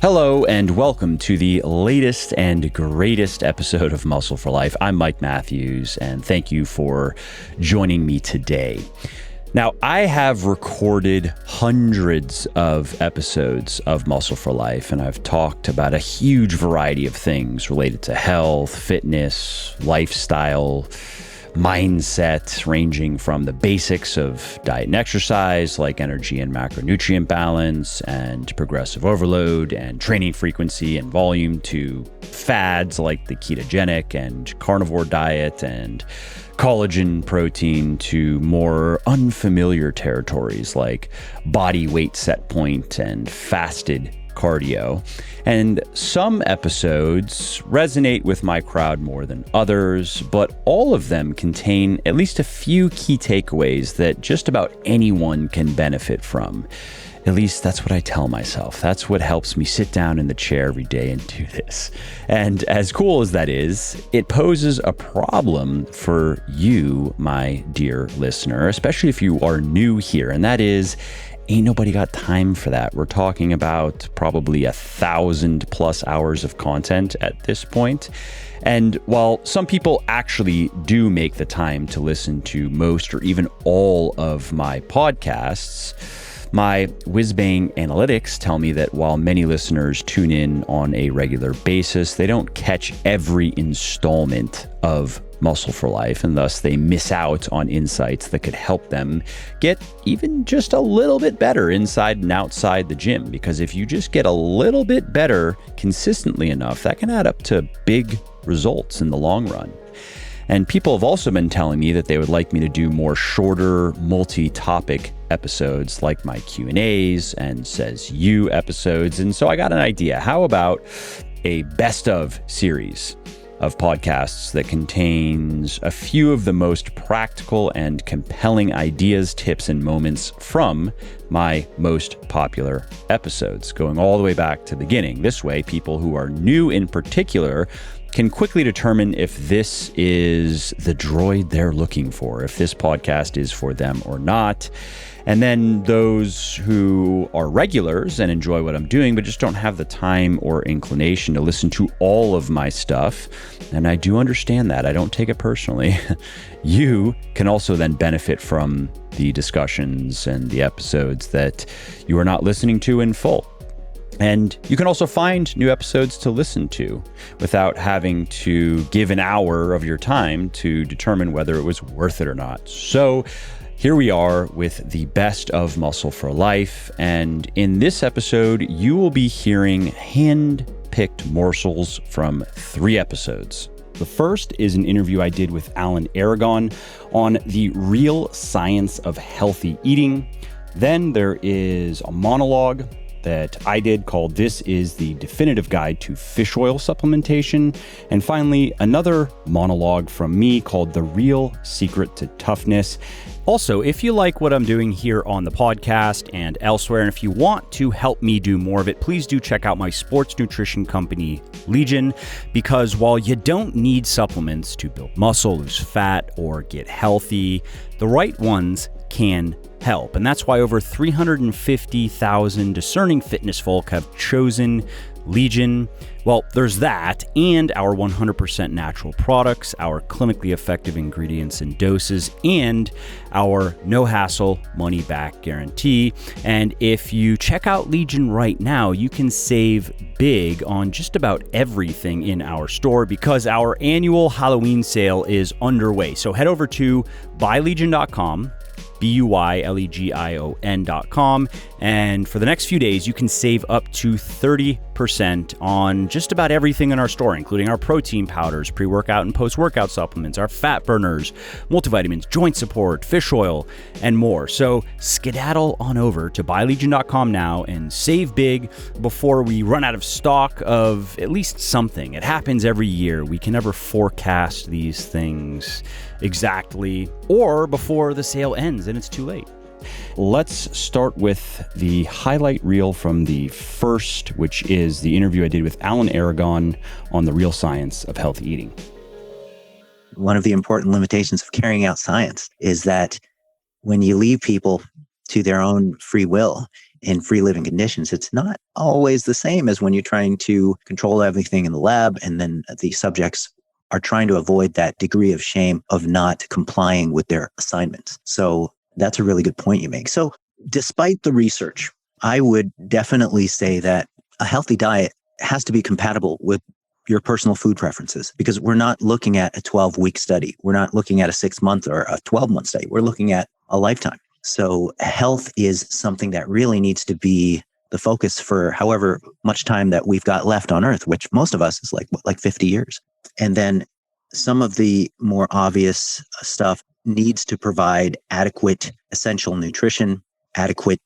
Hello and welcome to the latest and greatest episode of Muscle for Life. I'm Mike Matthews and thank you for joining me today. Now, I have recorded hundreds of episodes of Muscle for Life, and I've talked about a huge variety of things related to health, fitness, lifestyle, mindset, ranging from the basics of diet and exercise like energy and macronutrient balance and progressive overload and training frequency and volume to fads like the ketogenic and carnivore diet and collagen protein to more unfamiliar territories like body weight set point and fasted cardio. And some episodes resonate with my crowd more than others, but all of them contain at least a few key takeaways that just about anyone can benefit from. At least that's what I tell myself. That's what helps me sit down in the chair every day and do this. And as cool as that is, it poses a problem for you, my dear listener, especially if you are new here, and that is ain't nobody got time for that. We're talking about probably 1,000+ hours of content at this point. And while some people actually do make the time to listen to most or even all of my podcasts, my wizbang analytics tell me that while many listeners tune in on a regular basis, they don't catch every installment of Muscle for Life, and thus they miss out on insights that could help them get even just a little bit better inside and outside the gym. Because if you just get a little bit better consistently enough, that can add up to big results in the long run. And people have also been telling me that they would like me to do more shorter, multi-topic episodes like my Q&As and Says You episodes. And so I got an idea. How about a best of series of podcasts that contains a few of the most practical and compelling ideas, tips, and moments from my most popular episodes, going all the way back to the beginning. This way, people who are new in particular can quickly determine if this is the droid they're looking for, if this podcast is for them or not. And then those who are regulars and enjoy what I'm doing, but just don't have the time or inclination to listen to all of my stuff, and I do understand that. I don't take it personally. You can also then benefit from the discussions and the episodes that you are not listening to in full. And you can also find new episodes to listen to without having to give an hour of your time to determine whether it was worth it or not. So here we are with the best of Muscle for Life. And in this episode, you will be hearing hand-picked morsels from 3 episodes. The first is an interview I did with Alan Aragon on the real science of healthy eating. Then there is a monologue that I did called This is the Definitive Guide to Fish Oil Supplementation. And finally, another monologue from me called The Real Secret to Toughness. Also, if you like what I'm doing here on the podcast and elsewhere, and if you want to help me do more of it, please do check out my sports nutrition company, Legion, because while you don't need supplements to build muscle, lose fat, or get healthy, the right ones can help. And that's why over 350,000 discerning fitness folk have chosen Legion. Well, there's that, and our 100% natural products, our clinically effective ingredients and doses, and our no-hassle money-back guarantee. And if you check out Legion right now, you can save big on just about everything in our store because our annual Halloween sale is underway. So head over to buylegion.com, BUYLEGION.com. And for the next few days, you can save up to 30% on just about everything in our store, including our protein powders, pre-workout and post-workout supplements, our fat burners, multivitamins, joint support, fish oil, and more. So skedaddle on over to buylegion.com now and save big before we run out of stock of at least something. It happens every year. We can never forecast these things exactly, or before the sale ends and it's too late. Let's start with the highlight reel from the first, which is the interview I did with Alan Aragon on the real science of healthy eating. One of the important limitations of carrying out science is that when you leave people to their own free will, in free living conditions, it's not always the same as when you're trying to control everything in the lab and then the subjects are trying to avoid that degree of shame of not complying with their assignments. So that's a really good point you make. So despite the research, I would definitely say that a healthy diet has to be compatible with your personal food preferences, because we're not looking at a 12-week study. We're not looking at a 6-month or a 12-month study. We're looking at a lifetime. So health is something that really needs to be the focus for however much time that we've got left on Earth, which most of us is like 50 years. And then some of the more obvious stuff needs to provide adequate essential nutrition, adequate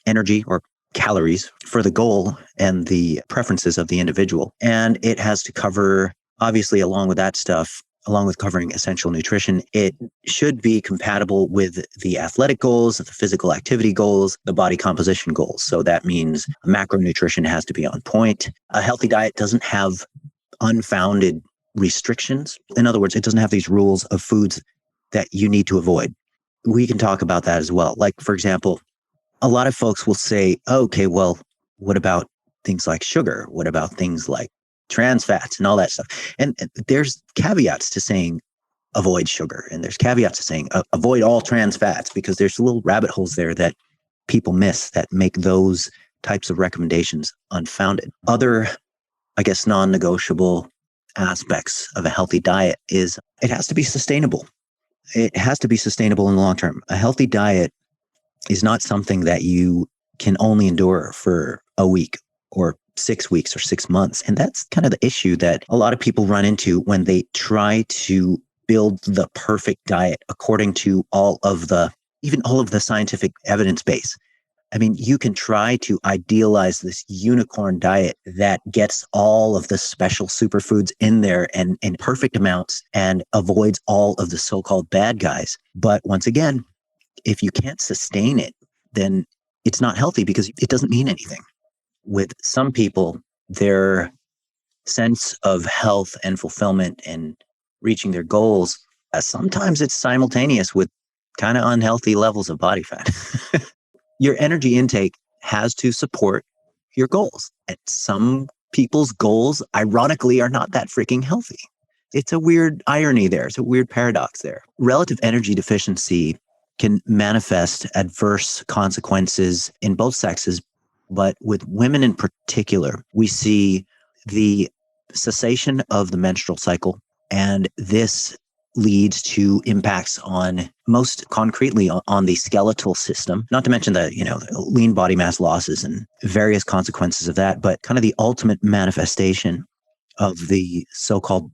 energy or calories for the goal and the preferences of the individual. And it has to cover, obviously, along with that stuff, along with covering essential nutrition, it should be compatible with the athletic goals, the physical activity goals, the body composition goals. So that means macronutrition has to be on point. A healthy diet doesn't have unfounded restrictions. In other words, it doesn't have these rules of foods that you need to avoid. We can talk about that as well. Like, for example, a lot of folks will say, okay, well, what about things like sugar? What about things like trans fats and all that stuff? And there's caveats to saying avoid sugar. And there's caveats to saying avoid all trans fats, because there's little rabbit holes there that people miss that make those types of recommendations unfounded. Other, I guess, non-negotiable aspects of a healthy diet is it has to be sustainable. It has to be sustainable in the long term. A healthy diet is not something that you can only endure for a week or 6 weeks or 6 months. And that's kind of the issue that a lot of people run into when they try to build the perfect diet according to even all of the scientific evidence base. I mean, you can try to idealize this unicorn diet that gets all of the special superfoods in there and in perfect amounts and avoids all of the so-called bad guys. But once again, if you can't sustain it, then it's not healthy because it doesn't mean anything. With some people, their sense of health and fulfillment and reaching their goals, sometimes it's simultaneous with kind of unhealthy levels of body fat. Your energy intake has to support your goals. And some people's goals, ironically, are not that freaking healthy. It's a weird irony there. It's a weird paradox there. Relative energy deficiency can manifest adverse consequences in both sexes, but with women in particular, we see the cessation of the menstrual cycle, and this leads to impacts on, most concretely, on the skeletal system, not to mention the lean body mass losses and various consequences of that, but kind of the ultimate manifestation of the so-called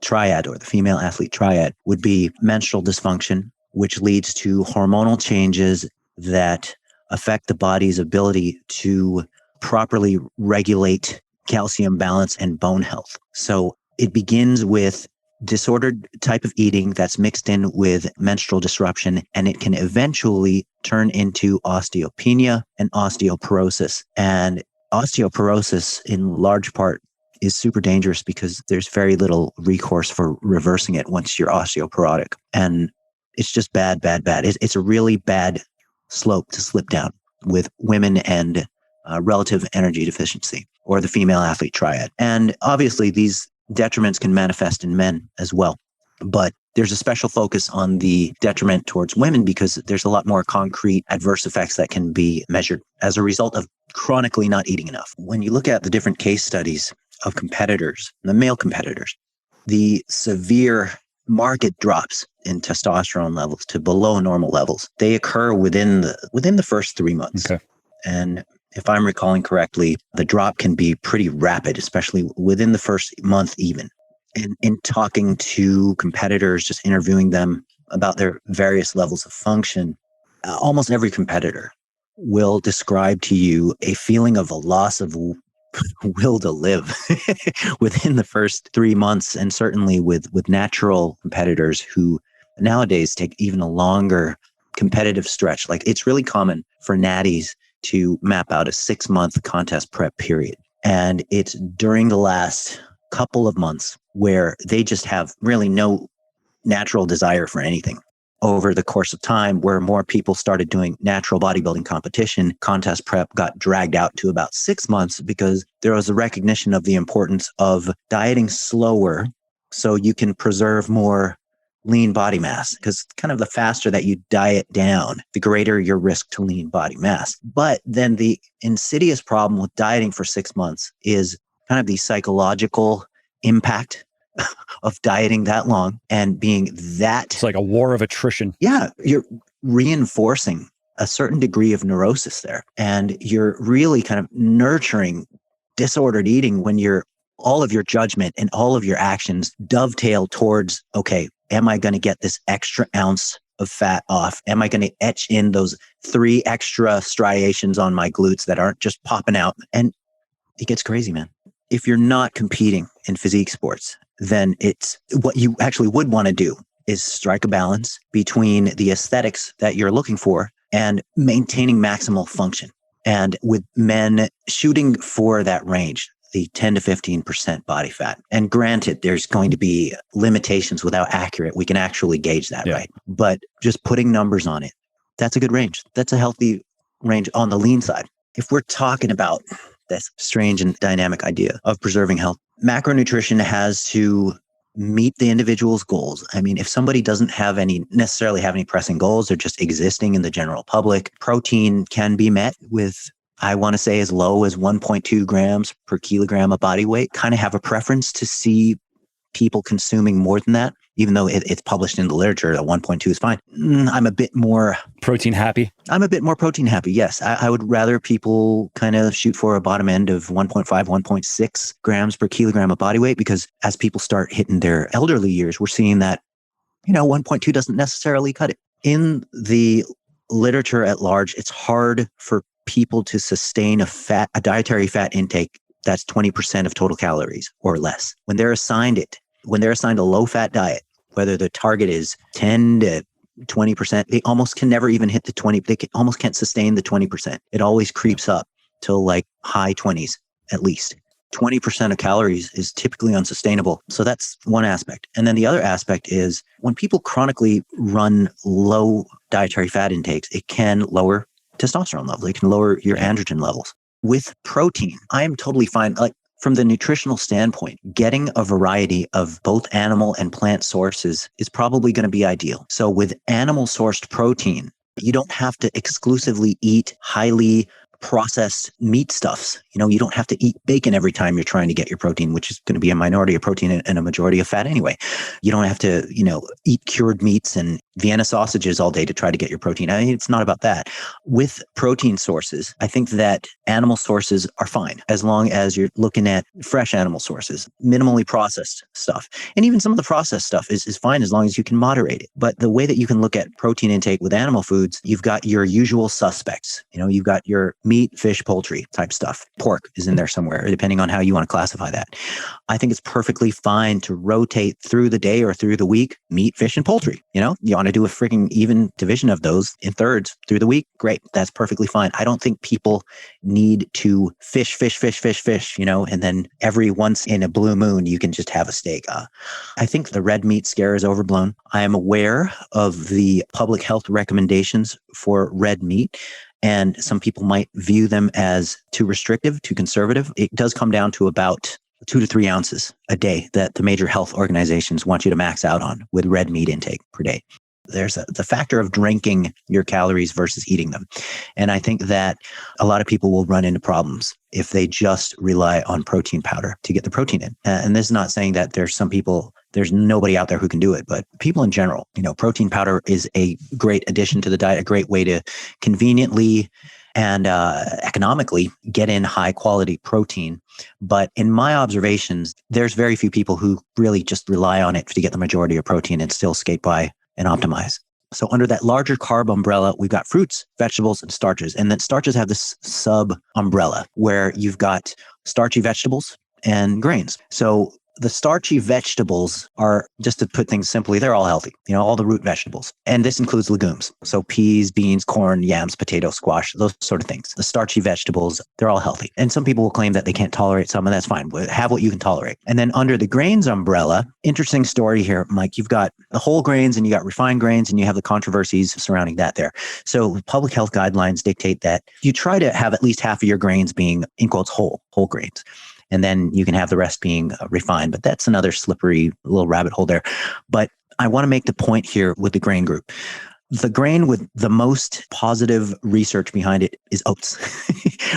triad, or the female athlete triad, would be menstrual dysfunction, which leads to hormonal changes that affect the body's ability to properly regulate calcium balance and bone health. So it begins with disordered type of eating that's mixed in with menstrual disruption, and it can eventually turn into osteopenia and osteoporosis. And osteoporosis, in large part, is super dangerous because there's very little recourse for reversing it once you're osteoporotic. And it's just bad. It's a really bad slope to slip down with women and relative energy deficiency, or the female athlete triad. And obviously, these detriments can manifest in men as well. But there's a special focus on the detriment towards women because there's a lot more concrete adverse effects that can be measured as a result of chronically not eating enough. When you look at the different case studies of competitors, the male competitors, the severe market drops in testosterone levels to below normal levels, they occur within the first 3 months. Okay. And if I'm recalling correctly, the drop can be pretty rapid, especially within the first month even. And in talking to competitors, just interviewing them about their various levels of function, almost every competitor will describe to you a feeling of a loss of will to live within the first 3 months. And certainly with natural competitors who nowadays take even a longer competitive stretch. Like, it's really common for natties to map out a 6-month contest prep period. And it's during the last couple of months where they just have really no natural desire for anything. over the course of time, where more people started doing natural bodybuilding competition, contest prep got dragged out to about 6 months because there was a recognition of the importance of dieting slower so you can preserve more lean body mass, because kind of the faster that you diet down, the greater your risk to lean body mass. But then the insidious problem with dieting for 6 months is kind of the psychological impact of dieting that long and being that. It's like a war of attrition. Yeah, you're reinforcing a certain degree of neurosis there. And you're really kind of nurturing disordered eating when all of your judgment and all of your actions dovetail towards, okay, am I going to get this extra ounce of fat off? Am I going to etch in those 3 extra striations on my glutes that aren't just popping out? And it gets crazy, man. If you're not competing in physique sports, then it's what you actually would want to do is strike a balance between the aesthetics that you're looking for and maintaining maximal function. And with men shooting for that range, the 10 to 15% body fat. And granted, there's going to be limitations with how accurate we can actually gauge that, right? But just putting numbers on it, that's a good range. That's a healthy range on the lean side. If we're talking about this strange and dynamic idea of preserving health, macronutrition has to meet the individual's goals. I mean, if somebody doesn't necessarily have any pressing goals, they're just existing in the general public, protein can be met with, I want to say, as low as 1.2 grams per kilogram of body weight. Kind of have a preference to see people consuming more than that, even though it's published in the literature that 1.2 is fine. I'm a bit more protein happy. I'm a bit more protein happy. Yes. I would rather people kind of shoot for a bottom end of 1.5, 1.6 grams per kilogram of body weight, because as people start hitting their elderly years, we're seeing that, 1.2 doesn't necessarily cut it. In the literature at large, it's hard for people to sustain a dietary fat intake that's 20% of total calories or less. When they're assigned a low-fat diet, whether the target is 10 to 20%, they almost can never even hit the 20. They almost can't sustain the 20%. It always creeps up to like high 20s at least. 20% of calories is typically unsustainable. So that's one aspect. And then the other aspect is when people chronically run low dietary fat intakes, it can lower testosterone levels. It can lower your androgen levels. With protein, I am totally fine. Like from the nutritional standpoint, getting a variety of both animal and plant sources is probably going to be ideal. So with animal sourced protein, you don't have to exclusively eat highly processed meat stuffs. You don't have to eat bacon every time you're trying to get your protein, which is going to be a minority of protein and a majority of fat anyway. You don't have to, eat cured meats and Vienna sausages all day to try to get your protein. I mean, it's not about that. With protein sources, I think that animal sources are fine as long as you're looking at fresh animal sources, minimally processed stuff. And even some of the processed stuff is fine as long as you can moderate it. But the way that you can look at protein intake with animal foods, you've got your usual suspects. You've got your meat, fish, poultry type stuff. Pork is in there somewhere, depending on how you want to classify that. I think it's perfectly fine to rotate through the day or through the week, meat, fish, and poultry. You want to do a freaking even division of those in thirds through the week. Great. That's perfectly fine. I don't think people need to fish, and then every once in a blue moon, you can just have a steak. I think the red meat scare is overblown. I am aware of the public health recommendations for red meat, and some people might view them as too restrictive, too conservative. It does come down to about 2 to 3 ounces a day that the major health organizations want you to max out on with red meat intake per day. There's the factor of drinking your calories versus eating them. And I think that a lot of people will run into problems if they just rely on protein powder to get the protein in. And this is not saying that there's nobody out there who can do it, but people in general, protein powder is a great addition to the diet, a great way to conveniently and economically get in high quality protein. But in my observations, there's very few people who really just rely on it to get the majority of protein and still skate by and optimize. So under that larger carb umbrella, we've got fruits, vegetables, and starches. And then starches have this sub umbrella where you've got starchy vegetables and grains. So the starchy vegetables are, just to put things simply, they're all healthy. All the root vegetables. And this includes legumes. So peas, beans, corn, yams, potato, squash, those sort of things. The starchy vegetables, they're all healthy. And some people will claim that they can't tolerate some, and that's fine. Have what you can tolerate. And then under the grains umbrella, interesting story here, Mike, you've got the whole grains and you got refined grains, and you have the controversies surrounding that there. So public health guidelines dictate that you try to have at least half of your grains being, in quotes, whole grains. And then you can have the rest being refined. But that's another slippery little rabbit hole there. But I want to make the point here with the grain group. The grain with the most positive research behind it is oats.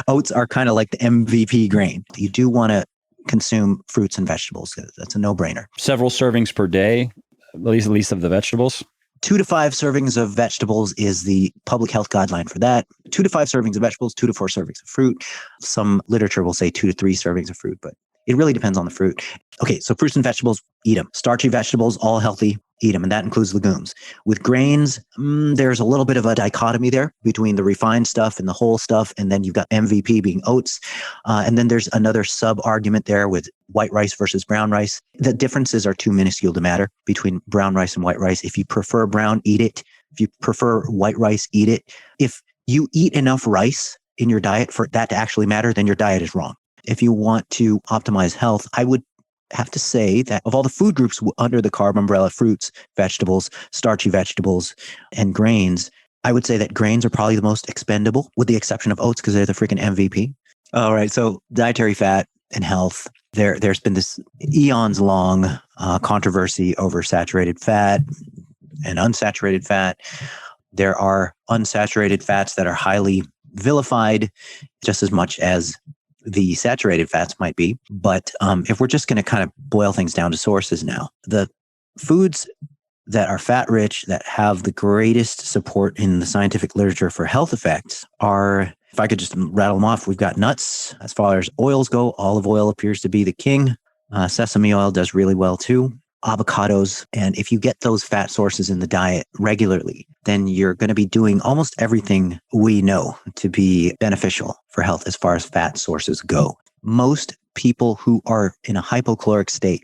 Oats are kind of like the MVP grain. You do want to consume fruits and vegetables. That's a no-brainer. Several servings per day, at least of the vegetables. 2 to 5 servings of vegetables is the public health guideline for that. 2 to 5 servings of vegetables, 2 to 4 servings of fruit. Some literature will say 2 to 3 servings of fruit, but it really depends on the fruit. Okay, so fruits and vegetables, eat them. Starchy vegetables, all healthy, eat them. And that includes legumes. With grains, there's a little bit of a dichotomy there between the refined stuff and the whole stuff. And then you've got MVP being oats. And then there's another sub-argument there with white rice versus brown rice. The differences are too minuscule to matter between brown rice and white rice. If you prefer brown, eat it. If you prefer white rice, eat it. If you eat enough rice in your diet for that to actually matter, then your diet is wrong. If you want to optimize health, I would have to say that of all the food groups under the carb umbrella, fruits, vegetables, starchy vegetables, and grains, I would say that grains are probably the most expendable, with the exception of oats, because they're the freaking MVP. All right, so dietary fat and health. There's been this eons long controversy over saturated fat and unsaturated fat. There are unsaturated fats that are highly vilified just as much as the saturated fats might be. But if we're just going to kind of boil things down to sources now, the foods that are fat rich, that have the greatest support in the scientific literature for health effects are, if I could just rattle them off, we've got nuts. As far as oils go, olive oil appears to be the king. Sesame oil does really well too. Avocados. And if you get those fat sources in the diet regularly, then you're going to be doing almost everything we know to be beneficial for health as far as fat sources go. Most people who are in a hypocaloric state,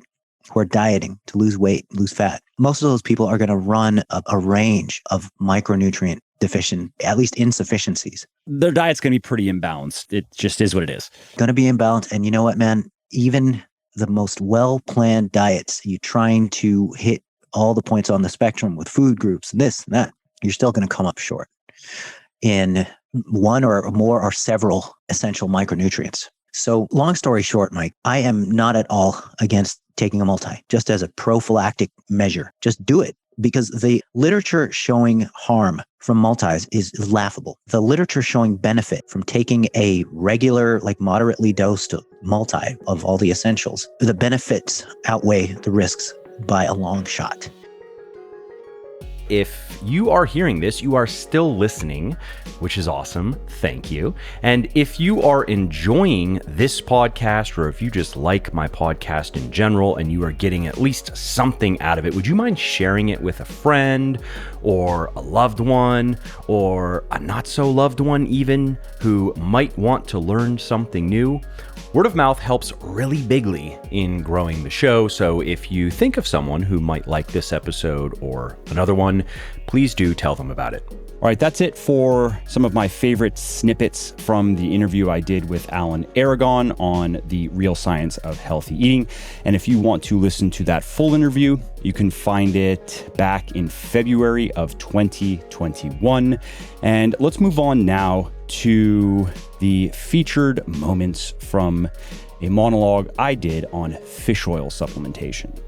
who are dieting to lose weight, lose fat, most of those people are going to run a range of micronutrient deficient, at least insufficiencies. Their diet's going to be pretty imbalanced. It just is what it is. Going to be imbalanced. And you know what, man? Even the most well-planned diets, you trying to hit all the points on the spectrum with food groups, this and that, you're still going to come up short in one or more or several essential micronutrients. So long story short, Mike, I am not at all against taking a multi, just as a prophylactic measure. Just do it, because the literature showing harm from multis is laughable. The literature showing benefit from taking a regular, like moderately dosed multi of all the essentials, the benefits outweigh the risks by a long shot. If you are hearing this, you are still listening, which is awesome. Thank you. And if you are enjoying this podcast, or if you just like my podcast in general and you are getting at least something out of it, would you mind sharing it with a friend or a loved one or a not so loved one even, who might want to learn something new? Word of mouth helps really bigly in growing the show, so if you think of someone who might like this episode or another one, please do tell them about it. All right, that's it for some of my favorite snippets from the interview I did with Alan Aragon on the real science of healthy eating. And if you want to listen to that full interview, you can find it back in February of 2021. And let's move on now to the featured moments from a monologue I did on fish oil supplementation.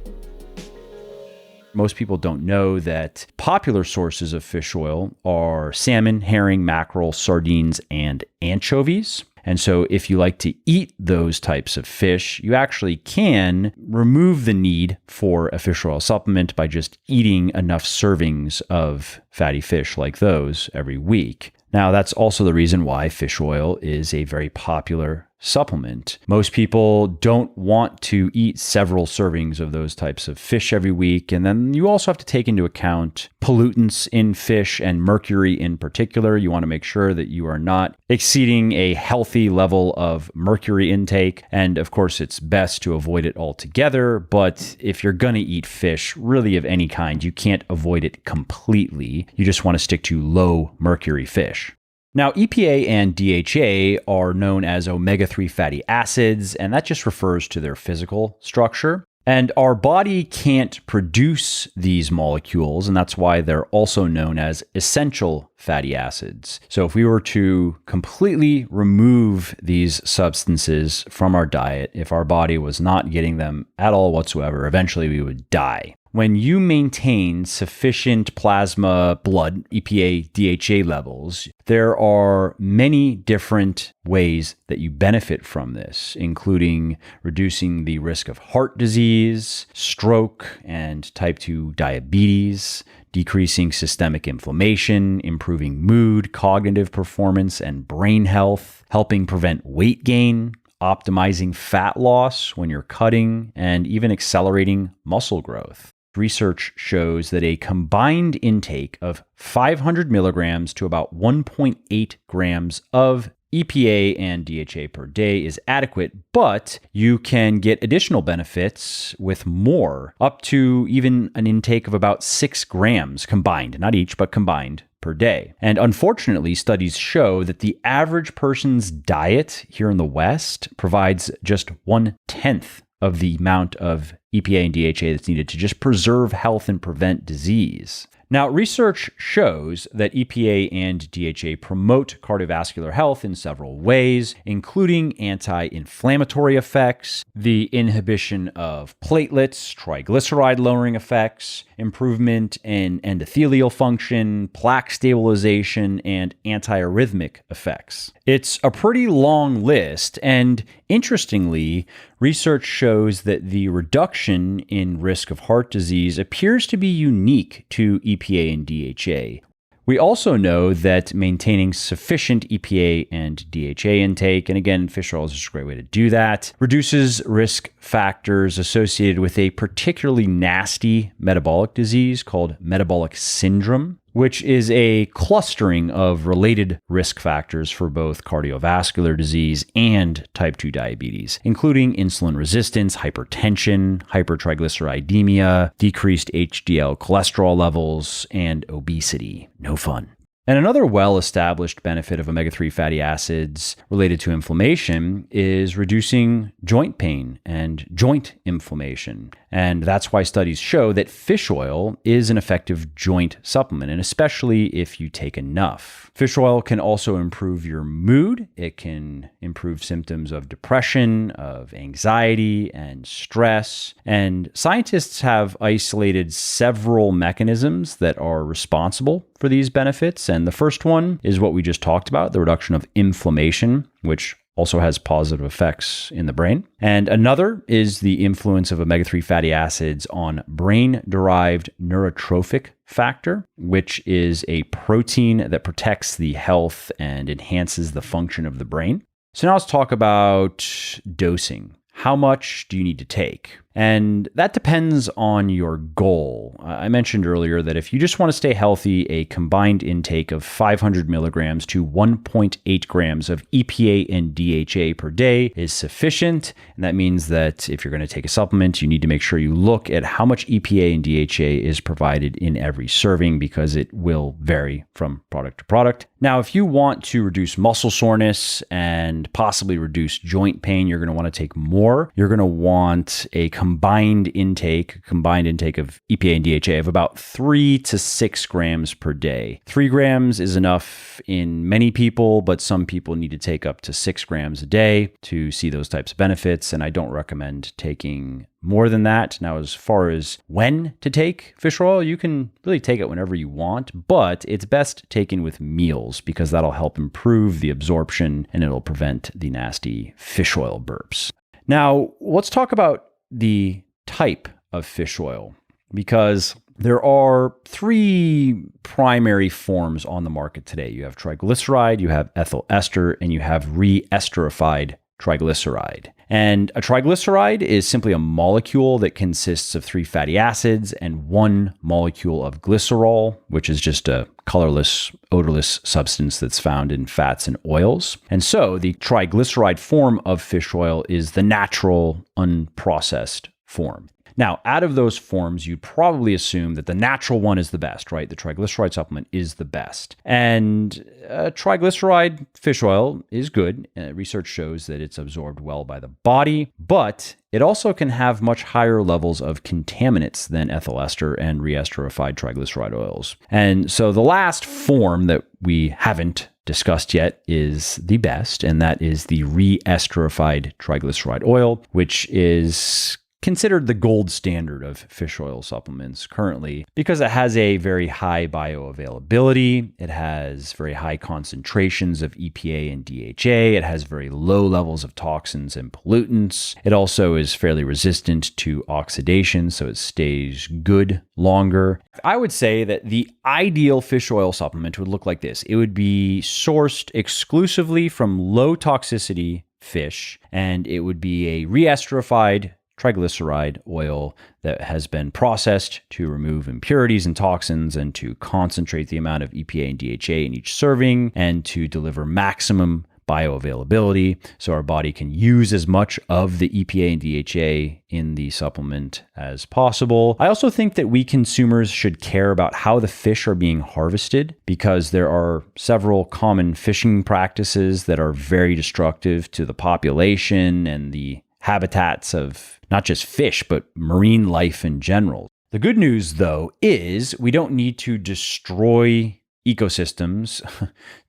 Most people don't know that popular sources of fish oil are salmon, herring, mackerel, sardines, and anchovies. And so if you like to eat those types of fish, you actually can remove the need for a fish oil supplement by just eating enough servings of fatty fish like those every week. Now, that's also the reason why fish oil is a very popular supplement. Most people don't want to eat several servings of those types of fish every week. And then you also have to take into account pollutants in fish and mercury in particular. You want to make sure that you are not exceeding a healthy level of mercury intake. And of course, it's best to avoid it altogether. But if you're going to eat fish, really of any kind, you can't avoid it completely. You just want to stick to low mercury fish. Now, EPA and DHA are known as omega-3 fatty acids, and that just refers to their physical structure. And our body can't produce these molecules, and that's why they're also known as essential fatty acids. So if we were to completely remove these substances from our diet, if our body was not getting them at all whatsoever, eventually we would die. When you maintain sufficient plasma blood, EPA, DHA levels, there are many different ways that you benefit from this, including reducing the risk of heart disease, stroke, and type 2 diabetes, decreasing systemic inflammation, improving mood, cognitive performance, and brain health, helping prevent weight gain, optimizing fat loss when you're cutting, and even accelerating muscle growth. Research shows that a combined intake of 500 milligrams to about 1.8 grams of EPA and DHA per day is adequate, but you can get additional benefits with more, up to even an intake of about 6 grams combined, not each, but combined per day. And unfortunately, studies show that the average person's diet here in the West provides just 1/10 of the amount of EPA and DHA that's needed to just preserve health and prevent disease. Now, research shows that EPA and DHA promote cardiovascular health in several ways, including anti-inflammatory effects, the inhibition of platelets, triglyceride-lowering effects, improvement in endothelial function, plaque stabilization, and antiarrhythmic effects. It's a pretty long list, and interestingly, research shows that the reduction in risk of heart disease appears to be unique to EPA and DHA. We also know that maintaining sufficient EPA and DHA intake, and again, fish oil is just a great way to do that, reduces risk factors associated with a particularly nasty metabolic disease called metabolic syndrome, which is a clustering of related risk factors for both cardiovascular disease and type 2 diabetes, including insulin resistance, hypertension, hypertriglyceridemia, decreased HDL cholesterol levels, and obesity. No fun. And another well-established benefit of omega-3 fatty acids related to inflammation is reducing joint pain and joint inflammation. And that's why studies show that fish oil is an effective joint supplement, and especially if you take enough. Fish oil can also improve your mood. It can improve symptoms of depression, of anxiety, and stress. And scientists have isolated several mechanisms that are responsible for these benefits. And the first one is what we just talked about, the reduction of inflammation, which also has positive effects in the brain. And another is the influence of omega-3 fatty acids on brain-derived neurotrophic factor, which is a protein that protects the health and enhances the function of the brain. So now let's talk about dosing. How much do you need to take? And that depends on your goal. I mentioned earlier that if you just want to stay healthy, a combined intake of 500 milligrams to 1.8 grams of EPA and DHA per day is sufficient. And that means that if you're going to take a supplement, you need to make sure you look at how much EPA and DHA is provided in every serving, because it will vary from product to product. Now, if you want to reduce muscle soreness and possibly reduce joint pain, you're going to want to take more. You're going to want a combined intake of EPA and DHA of about 3 to 6 grams per day. 3 grams is enough in many people, but some people need to take up to 6 grams a day to see those types of benefits. And I don't recommend taking more than that. Now, as far as when to take fish oil, you can really take it whenever you want, but it's best taken with meals because that'll help improve the absorption and it'll prevent the nasty fish oil burps. Now, let's talk about the type of fish oil, because there are 3 primary forms on the market today. You have triglyceride, you have ethyl ester, and you have re-esterified triglyceride. And a triglyceride is simply a molecule that consists of 3 fatty acids and 1 molecule of glycerol, which is just a colorless, odorless substance that's found in fats and oils. And so the triglyceride form of fish oil is the natural, unprocessed form. Now, out of those forms, you'd probably assume that the natural one is the best, right? The triglyceride supplement is the best. And triglyceride fish oil is good. Research shows that it's absorbed well by the body, but it also can have much higher levels of contaminants than ethyl ester and reesterified triglyceride oils. And so the last form that we haven't discussed yet is the best, and that is the reesterified triglyceride oil, which is considered the gold standard of fish oil supplements currently because it has a very high bioavailability. It has very high concentrations of EPA and DHA. It has very low levels of toxins and pollutants. It also is fairly resistant to oxidation, so it stays good longer. I would say that the ideal fish oil supplement would look like this. It would be sourced exclusively from low toxicity fish, and it would be a reesterified triglyceride oil that has been processed to remove impurities and toxins and to concentrate the amount of EPA and DHA in each serving and to deliver maximum bioavailability so our body can use as much of the EPA and DHA in the supplement as possible. I also think that we consumers should care about how the fish are being harvested because there are several common fishing practices that are very destructive to the population and the habitats of not just fish, but marine life in general. The good news, though, is we don't need to destroy ecosystems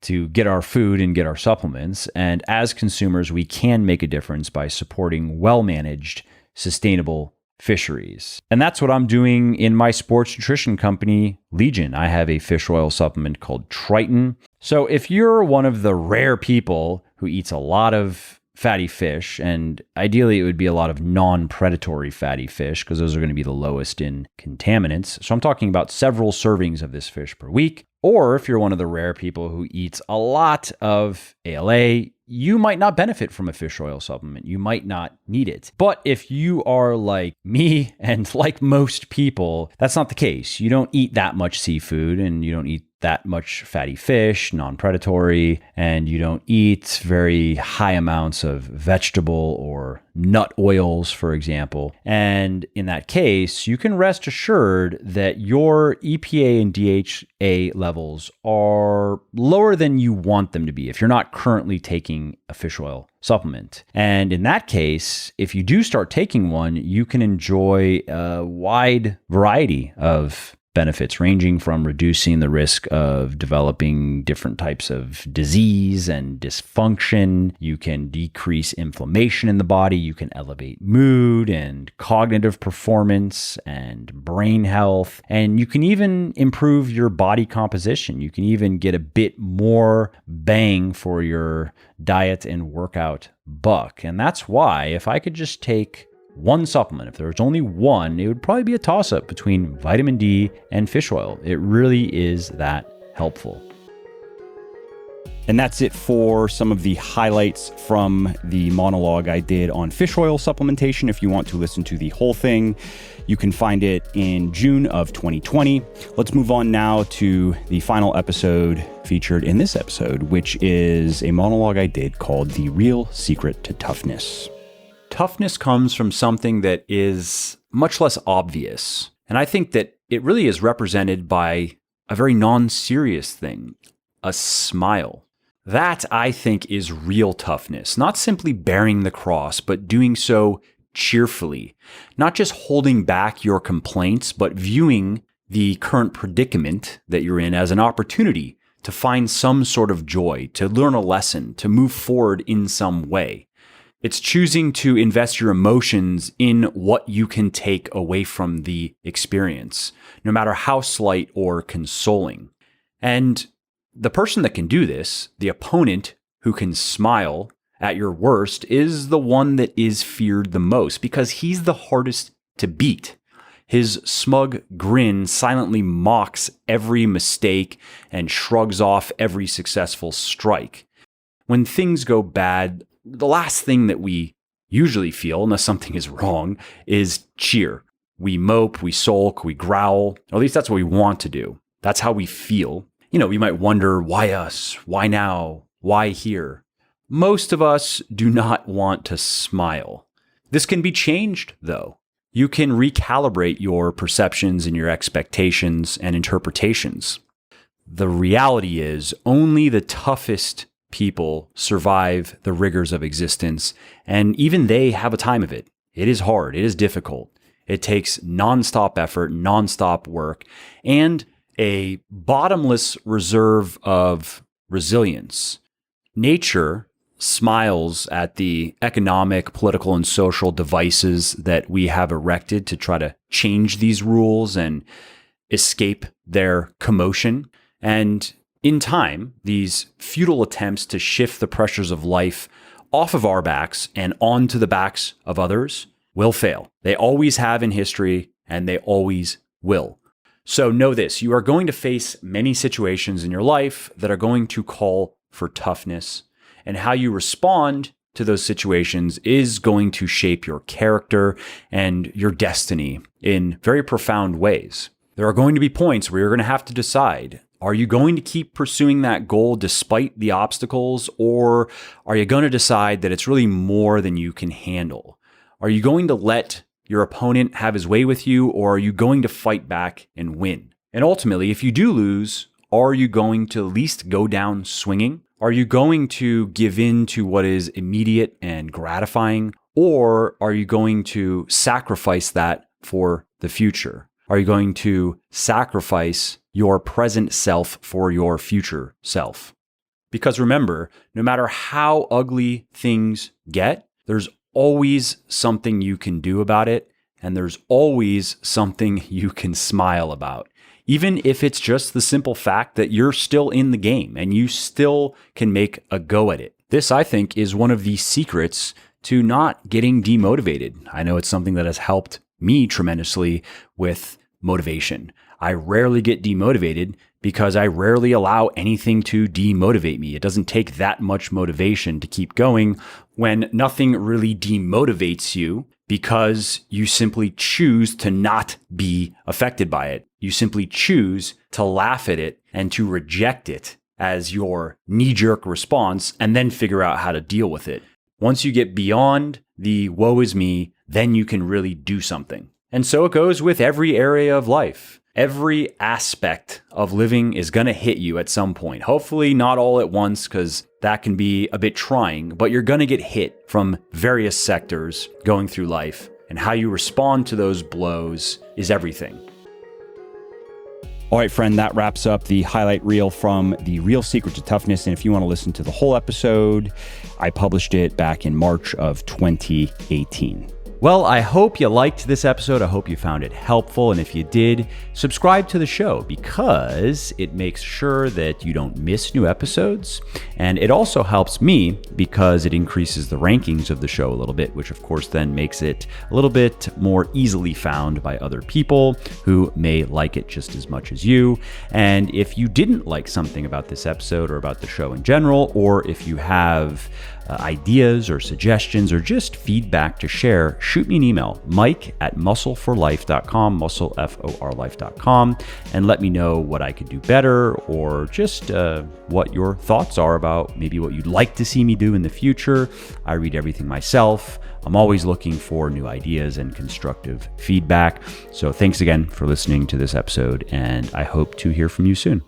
to get our food and get our supplements. And as consumers, we can make a difference by supporting well-managed, sustainable fisheries. And that's what I'm doing in my sports nutrition company, Legion. I have a fish oil supplement called Triton. So if you're one of the rare people who eats a lot of fatty fish, and ideally it would be a lot of non-predatory fatty fish because those are going to be the lowest in contaminants. So I'm talking about several servings of this fish per week. Or if you're one of the rare people who eats a lot of ALA, you might not benefit from a fish oil supplement. You might not need it. But if you are like me and like most people, that's not the case. You don't eat that much seafood and you don't eat that much fatty fish, non-predatory, and you don't eat very high amounts of vegetable or nut oils, for example. And in that case, you can rest assured that your EPA and DHA levels are lower than you want them to be if you're not currently taking a fish oil supplement. And in that case, if you do start taking one, you can enjoy a wide variety of benefits ranging from reducing the risk of developing different types of disease and dysfunction. You can decrease inflammation in the body. You can elevate mood and cognitive performance and brain health. And you can even improve your body composition. You can even get a bit more bang for your diet and workout buck. And that's why if I could just take one supplement, if there was only one, it would probably be a toss-up between vitamin D and fish oil. It really is that helpful. And that's it for some of the highlights from the monologue I did on fish oil supplementation. If you want to listen to the whole thing, you can find it in June of 2020. Let's move on now to the final episode featured in this episode, which is a monologue I did called The Real Secret to Toughness. Toughness comes from something that is much less obvious. And I think that it really is represented by a very non-serious thing, a smile. That, I think, is real toughness. Not simply bearing the cross, but doing so cheerfully. Not just holding back your complaints, but viewing the current predicament that you're in as an opportunity to find some sort of joy, to learn a lesson, to move forward in some way. It's choosing to invest your emotions in what you can take away from the experience, no matter how slight or consoling. And the person that can do this, the opponent who can smile at your worst, is the one that is feared the most because he's the hardest to beat. His smug grin silently mocks every mistake and shrugs off every successful strike. When things go bad, the last thing that we usually feel, unless something is wrong, is cheer. We mope, we sulk, we growl, or at least that's what we want to do. That's how we feel. We might wonder, why us? Why now? Why here? Most of us do not want to smile. This can be changed, though. You can recalibrate your perceptions and your expectations and interpretations. The reality is only the toughest people survive the rigors of existence, and even they have a time of it. It is hard. It is difficult. It takes nonstop effort, nonstop work, and a bottomless reserve of resilience. Nature smiles at the economic, political, and social devices that we have erected to try to change these rules and escape their commotion. And in time, these futile attempts to shift the pressures of life off of our backs and onto the backs of others will fail. They always have in history, and they always will. So know this, you are going to face many situations in your life that are going to call for toughness, and how you respond to those situations is going to shape your character and your destiny in very profound ways. There are going to be points where you're going to have to decide, are you going to keep pursuing that goal despite the obstacles, or are you going to decide that it's really more than you can handle? Are you going to let your opponent have his way with you, or are you going to fight back and win? And ultimately, if you do lose, are you going to at least go down swinging? Are you going to give in to what is immediate and gratifying, or are you going to sacrifice that for the future? Are you going to sacrifice your present self for your future self? Because remember, no matter how ugly things get, there's always something you can do about it, and there's always something you can smile about. Even if it's just the simple fact that you're still in the game and you still can make a go at it. This, I think, is one of the secrets to not getting demotivated. I know it's something that has helped me tremendously with motivation. I rarely get demotivated because I rarely allow anything to demotivate me. It doesn't take that much motivation to keep going when nothing really demotivates you, because you simply choose to not be affected by it. You simply choose to laugh at it and to reject it as your knee-jerk response, and then figure out how to deal with it. Once you get beyond the woe is me, then you can really do something. And so it goes with every area of life. Every aspect of living is going to hit you at some point. Hopefully not all at once, because that can be a bit trying, but you're going to get hit from various sectors going through life. And how you respond to those blows is everything. All right, friend, that wraps up the highlight reel from The Real Secret to Toughness. And if you want to listen to the whole episode, I published it back in March of 2018. Well, I hope you liked this episode. I hope you found it helpful. And if you did, subscribe to the show, because it makes sure that you don't miss new episodes. And it also helps me because it increases the rankings of the show a little bit, which of course then makes it a little bit more easily found by other people who may like it just as much as you. And if you didn't like something about this episode or about the show in general, or if you have ideas or suggestions or just feedback to share, shoot me an email, mike@muscleforlife.com, muscleforlife.com, and let me know what I could do better, or just what your thoughts are about maybe what you'd like to see me do in the future. I read everything myself. I'm always looking for new ideas and constructive feedback. So thanks again for listening to this episode, and I hope to hear from you soon.